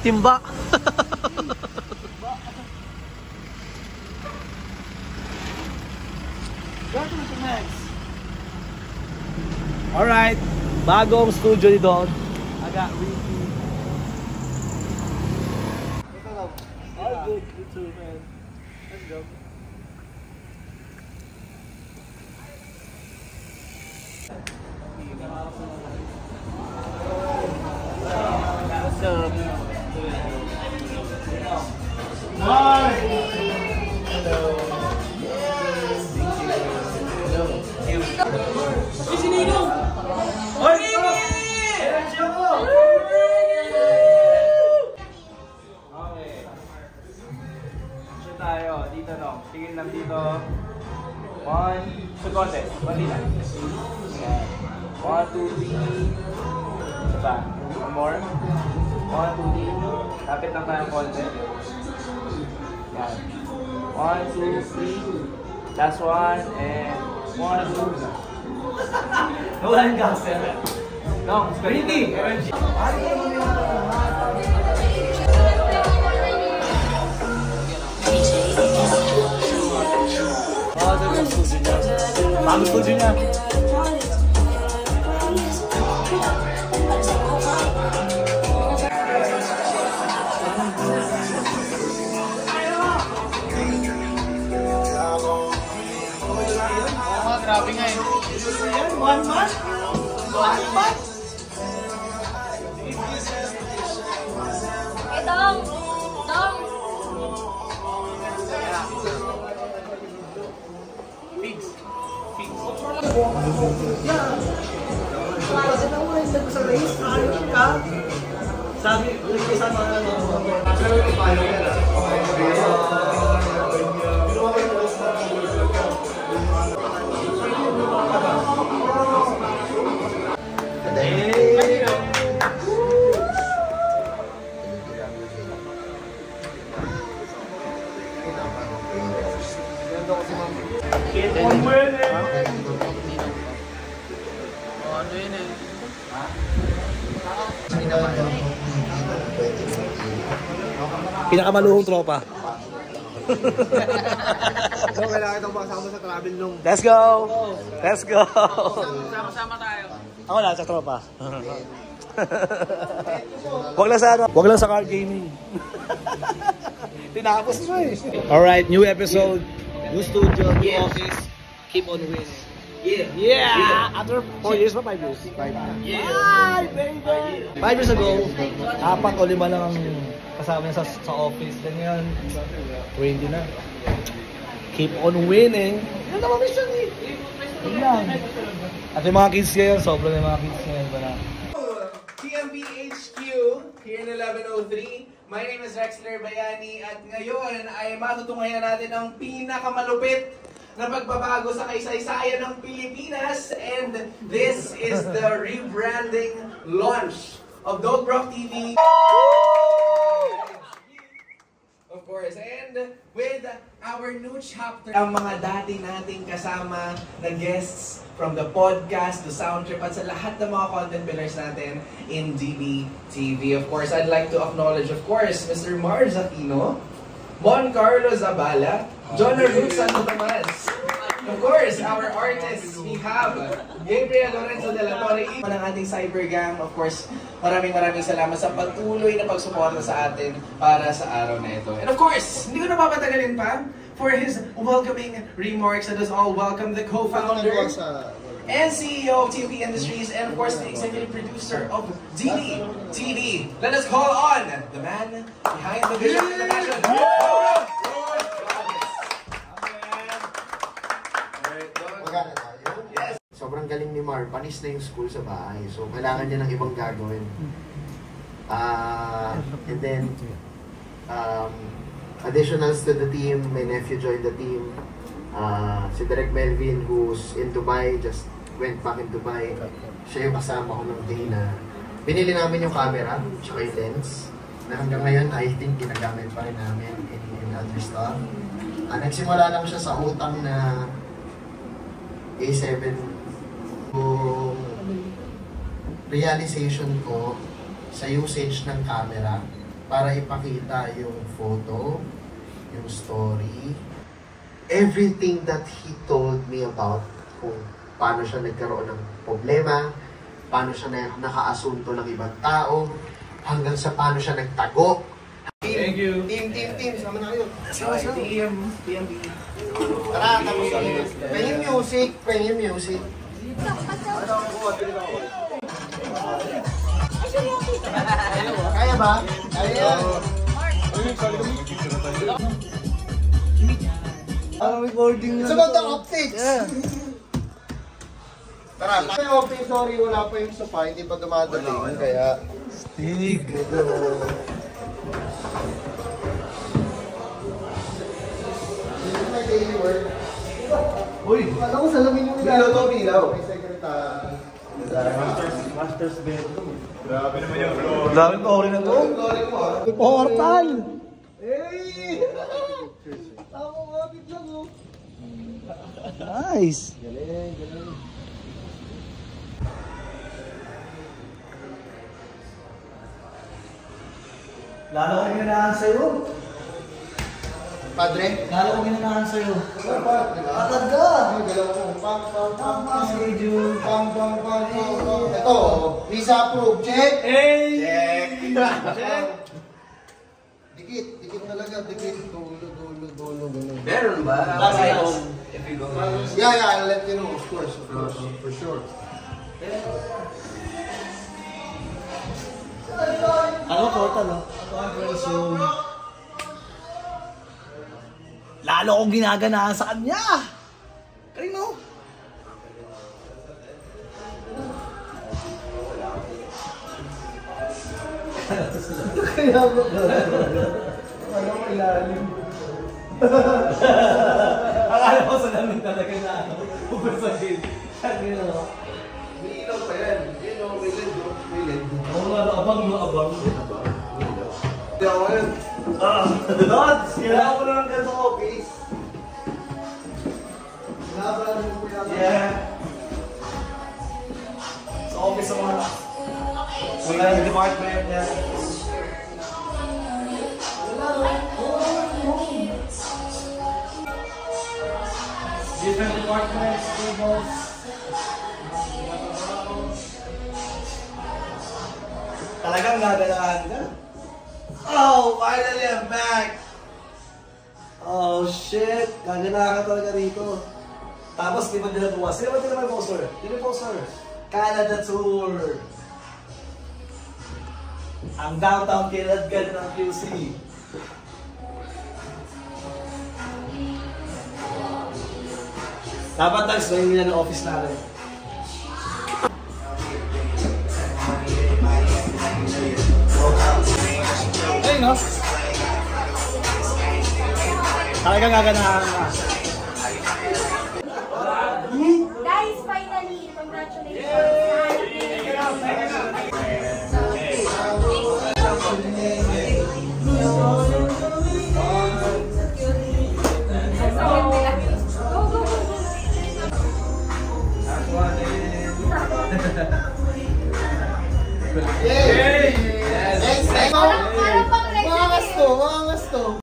Timba. Alright, bagong studio ni Don. Aga, Ricky. All good, you too, man. Let's go. What's up? Hi. Hello. Si Ninong! Hoy! Energy ako! Okay. Action tayo. Dito no. Tingin lang dito. 1. Sugote. Bali lang. 1, 2, 3. Diba? One more. 1, 2, 3. Tapit lang tayo konti. Yan. 1, 2, 3. Last one. And 1, 2. Wala yung gas yan. No, hindi. Bago studio niya. Grabe nga eh. 1 month? 1 month? Eh, Dong! Dong! Fix. Fix. Sabi, isang mga pinakamaluhong tropa. So, kailangan itong makasama sa travel nung... Let's go! Let's go! Sama-sama tayo. Ako lang sa tropa. Wag lang sa ano, wag lang sa card gaming. Tinapos mo eh. Alright, new episode, new studio, new office. Keep on winning. Yeah! After 4 years ba? 5 years? 5 years. Yeah! 5 years ago, 4 o 5 lang ang kasama niya sa office. Then ngayon, 20 na. Keep on winning. Yan naman mission eh. Yan lang. At yung mga kids ngayon, sobrang yung mga kids ngayon. TMB HQ here in 1103. My name is Rexler Bayani at ngayon ay matutunghayan natin ang pinakamalupit na pagbabago sa kaysaysayan ng Pilipinas, and this is the rebranding launch of Don't Broke TV. Of course, and with our new chapter, ang mga dati nating kasama na guests from the podcast, the sound trip, at sa lahat ng mga content pillars natin in DB TV. Of course, I'd like to acknowledge, of course, Mr. Mars Aquino, Mon Carlo Zabala, John Ruth Santo Tomas. Of course, our artists, we have Gabriel Lorenzo de la Torre, ng ating cyber gang. Of course, maraming salamat sa patuloy na pagsuporta sa atin para sa araw na ito. And of course, hindi ko na papatagalin pa for his welcoming remarks. Let us all welcome the co-founder and CEO of TMP Industries, and of course, the executive producer of DD TV. Let us call on the man behind the vision and the passion. Sobrang galing ni Mar, panis na yung school sa bahay. So, kailangan niya ng ibang gagawin. And then, additionals to the team, my nephew joined the team. Si Direk Melvin, who's in Dubai, just went back in Dubai. Siya yung kasama ko ng day na binili namin yung camera, tsaka yung lens. Na hanggang ngayon, I think ginagamit pa rin namin in other stuff. Nagsimula lang siya sa utang na A7. Yung realization ko sa usage ng camera para ipakita yung photo, yung story, everything that he told me about kung paano siya nagkaroon ng problema, paano siya nakaasunto ng ibang tao, hanggang sa paano siya nagtago. Thank you. Team, sama na kayo. Team. Tara, tapos pahing music. Kaya ba? Kaya. Recording It's about the optics. Yeah. Tara, yung optics, sorry, wala pa yung sopa, hindi pa dumadating, kaya... Stig. This is my daily work. Uy! Alam ko, salamin yung Bilaw. May secretary. Master's bedroom. Grabe naman yung floor. Dami pa rin na to. Portal! Hey! Tama ko, kapit lang oh. Nice! Galing. Lalo kong ginanahan sa'yo. Padre? Lalo kong ginanahan sa'yo. Talaga! Galaw ko. Pang. Schedule. Pang. Ito, visa approved. Check! Hey! Check! Dikit talaga. Dikit. Dulo. Ganun. Meron ba? If you go. Yeah, I'll let you know, of course. For sure. Ano portal oh? Conference room. Lalo kong ginaganahan sa kanya. Kaling no? Kaya mo ano mo ilalim. Akala ko sa namin talaga na pupusahin. Ano? May ilaw pa yan. Yun o, may LED. Oo nga, abang. Hindi ako yun. Dods! Kailangan ko na lang ganito sa office. Yeah. Sa office sa mga department niya. Different departments, tables. Talagang gaganahan ka. Oh, finally I'm back! Oh shit, gaganahan ka talaga rito. Tapos di ba nila buwas? Sino ba nila may poster? Sino may poster? Canada Tour! Ang downtown Kiladgan ng QC. Dapat nag-swing nila ng office natin. Ayun no? Talagang gaganahan ka.